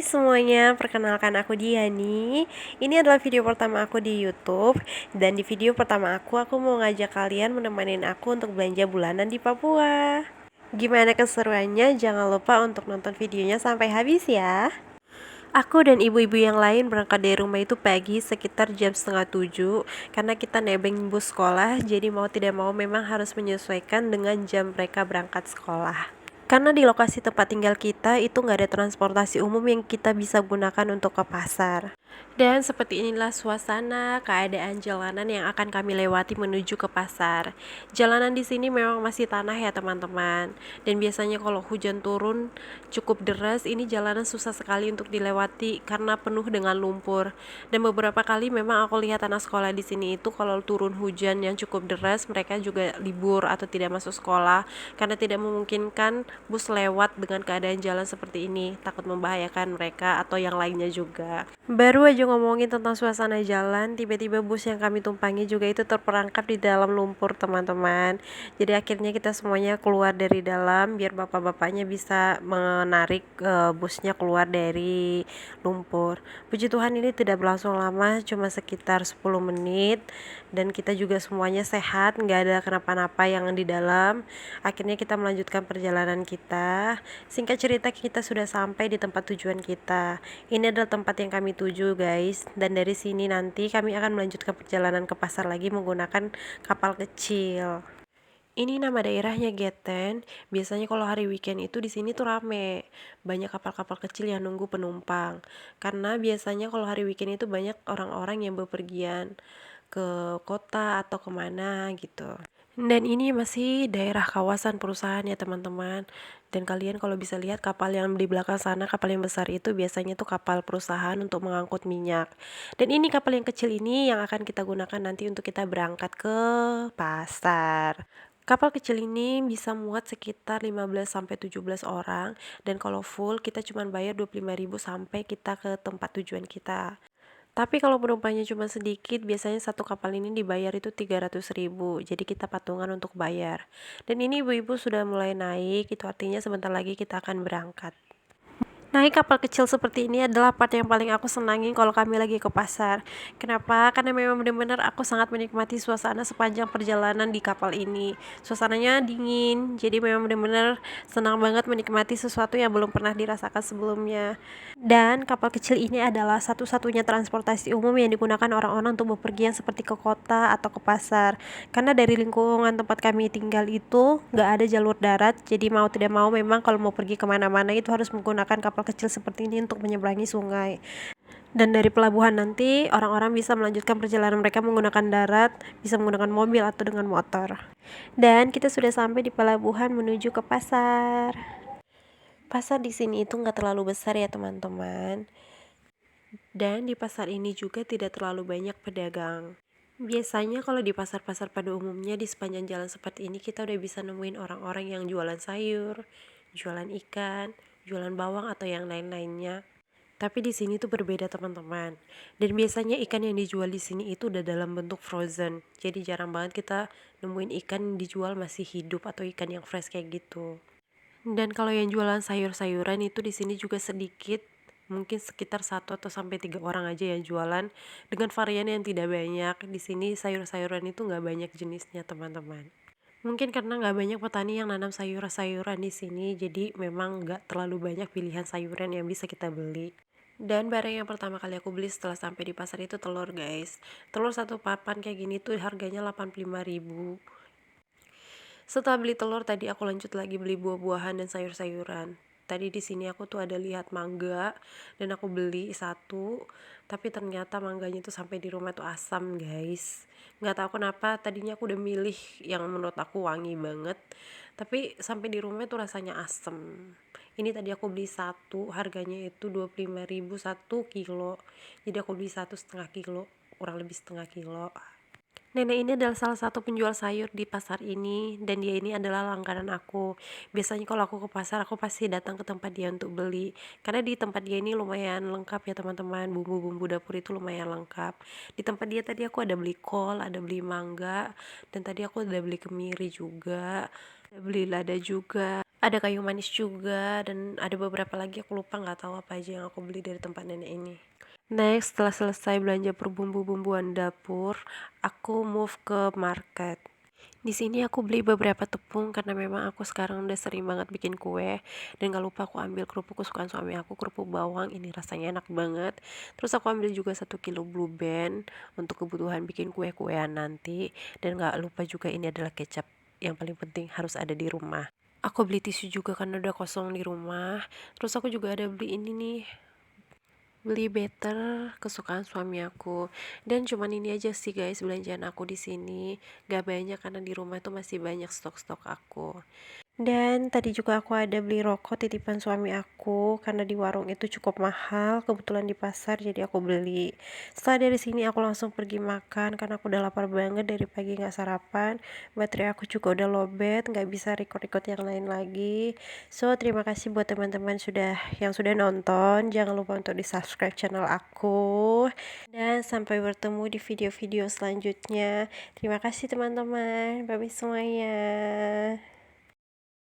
Semuanya, perkenalkan aku Diani. Ini adalah video pertama aku di YouTube. Dan di video pertama aku mau ngajak kalian menemani aku untuk belanja bulanan di Papua. Gimana keseruannya? Jangan lupa untuk nonton videonya sampai habis ya. Aku dan ibu-ibu yang lain berangkat dari rumah itu pagi sekitar jam setengah 7 karena kita nebeng bus sekolah, jadi mau tidak mau memang harus menyesuaikan dengan jam mereka berangkat sekolah. Karena di lokasi tempat tinggal kita itu nggak ada transportasi umum yang kita bisa gunakan untuk ke pasar. Dan seperti inilah suasana keadaan jalanan yang akan kami lewati menuju ke pasar. Jalanan di sini memang masih tanah ya teman-teman. Dan biasanya kalau hujan turun cukup deras, ini jalanan susah sekali untuk dilewati karena penuh dengan lumpur. Dan beberapa kali memang aku lihat anak sekolah di sini itu kalau turun hujan yang cukup deras, mereka juga libur atau tidak masuk sekolah karena tidak memungkinkan bus lewat dengan keadaan jalan seperti ini, takut membahayakan mereka atau yang lainnya juga. Baru aja ngomongin tentang suasana jalan, tiba-tiba bus yang kami tumpangi juga itu terperangkap di dalam lumpur teman-teman. Jadi akhirnya kita semuanya keluar dari dalam biar bapak-bapaknya bisa menarik busnya keluar dari lumpur. Puji Tuhan ini tidak berlangsung lama, cuma sekitar 10 menit dan kita juga semuanya sehat, nggak ada kenapa-napa yang di dalam. Akhirnya kita melanjutkan perjalanan kita. Singkat cerita, kita sudah sampai di tempat tujuan kita. Ini adalah tempat yang kami tuju guys, dan dari sini nanti kami akan melanjutkan perjalanan ke pasar lagi menggunakan kapal kecil. Ini nama daerahnya Geten. Biasanya kalau hari weekend itu di sini tuh rame. Banyak kapal-kapal kecil yang nunggu penumpang. Karena biasanya kalau hari weekend itu banyak orang-orang yang bepergian ke kota atau kemana gitu. Dan ini masih daerah kawasan perusahaan ya teman-teman. Dan kalian kalau bisa lihat kapal yang di belakang sana, kapal yang besar itu biasanya tuh kapal perusahaan untuk mengangkut minyak. Dan ini kapal yang kecil ini yang akan kita gunakan nanti untuk kita berangkat ke pasar. Kapal kecil ini bisa muat sekitar 15-17 orang, dan kalau full kita cuma bayar 25.000 sampai kita ke tempat tujuan kita. Tapi kalau penumpangnya cuma sedikit, biasanya satu kapal ini dibayar itu 300.000. Jadi kita patungan untuk bayar. Dan ini ibu-ibu sudah mulai naik, itu artinya sebentar lagi kita akan berangkat. Naik kapal kecil seperti ini adalah part yang paling aku senangin kalau kami lagi ke pasar. Kenapa? Karena memang benar-benar aku sangat menikmati suasana sepanjang perjalanan di kapal ini. Suasananya dingin, jadi memang benar-benar senang banget menikmati sesuatu yang belum pernah dirasakan sebelumnya. Dan kapal kecil ini adalah satu-satunya transportasi umum yang digunakan orang-orang untuk bepergian seperti ke kota atau ke pasar. Karena dari lingkungan tempat kami tinggal itu nggak ada jalur darat, jadi mau tidak mau memang kalau mau pergi kemana-mana itu harus menggunakan kapal kecil seperti ini untuk menyeberangi sungai. Dan dari pelabuhan nanti orang-orang bisa melanjutkan perjalanan mereka menggunakan darat, bisa menggunakan mobil atau dengan motor. Dan kita sudah sampai di pelabuhan menuju ke pasar. Pasar di sini itu nggak terlalu besar ya teman-teman. Dan di pasar ini juga tidak terlalu banyak pedagang. Biasanya kalau di pasar-pasar pada umumnya di sepanjang jalan seperti ini kita udah bisa nemuin orang-orang yang jualan sayur, jualan ikan, jualan bawang atau yang lain-lainnya. Tapi di sini tuh berbeda teman-teman. Dan biasanya ikan yang dijual di sini itu udah dalam bentuk frozen. Jadi jarang banget kita nemuin ikan yang dijual masih hidup atau ikan yang fresh kayak gitu. Dan kalau yang jualan sayur-sayuran itu di sini juga sedikit, mungkin sekitar 1 atau sampai 3 orang aja yang jualan dengan varian yang tidak banyak. Di sini sayur-sayuran itu nggak banyak jenisnya teman-teman. Mungkin karena nggak banyak petani yang nanam sayur-sayuran di sini, jadi memang nggak terlalu banyak pilihan sayuran yang bisa kita beli. Dan barang yang pertama kali aku beli setelah sampai di pasar itu telur guys. Telur satu papan kayak gini tuh harganya 85.000. Setelah beli telur tadi aku lanjut lagi beli buah-buahan dan sayur-sayuran. Tadi di sini aku tuh ada lihat mangga dan aku beli satu, tapi ternyata mangganya tuh sampai di rumah tuh asam guys. Nggak tahu kenapa tadinya aku udah milih yang menurut aku wangi banget, tapi sampai di rumah tuh rasanya asam. Ini tadi aku beli satu, harganya itu 25.000 1 kilo. Jadi aku beli 1,5 kilo, kurang lebih setengah kilo. Nenek ini adalah salah satu penjual sayur di pasar ini, dan dia ini adalah langganan aku. Biasanya kalau aku ke pasar, aku pasti datang ke tempat dia untuk beli. Karena di tempat dia ini lumayan lengkap ya teman-teman, bumbu-bumbu dapur itu lumayan lengkap. Di tempat dia tadi aku ada beli kol, ada beli mangga, dan tadi aku ada beli kemiri juga, ada beli lada juga. Ada kayu manis juga, dan ada beberapa lagi aku lupa, nggak tahu apa aja yang aku beli dari tempat nenek ini. Next, setelah selesai belanja per bumbu-bumbuan dapur, aku move ke market. Di sini aku beli beberapa tepung karena memang aku sekarang udah sering banget bikin kue, dan gak lupa aku ambil kerupuk kesukaan suami aku, kerupuk bawang, ini rasanya enak banget. Terus aku ambil juga 1 kilo blue band untuk kebutuhan bikin kue-kuean nanti, dan gak lupa juga ini adalah kecap yang paling penting harus ada di rumah. Aku beli tisu juga karena udah kosong di rumah. Terus aku juga ada beli ini nih, beli better kesukaan suami aku. Dan cuman ini aja sih guys belanjaan aku di sini, gak banyak karena di rumah tuh masih banyak stok-stok aku. Dan tadi juga aku ada beli rokok titipan suami aku karena di warung itu cukup mahal, kebetulan di pasar jadi aku beli. Setelah dari sini aku langsung pergi makan karena aku udah lapar banget dari pagi nggak sarapan. Baterai aku juga udah lowbat, nggak bisa record-record yang lain lagi. So terima kasih buat teman-teman yang sudah nonton. Jangan lupa untuk di subscribe channel aku. Dan sampai bertemu di video-video selanjutnya. Terima kasih teman-teman. Bye bye semuanya.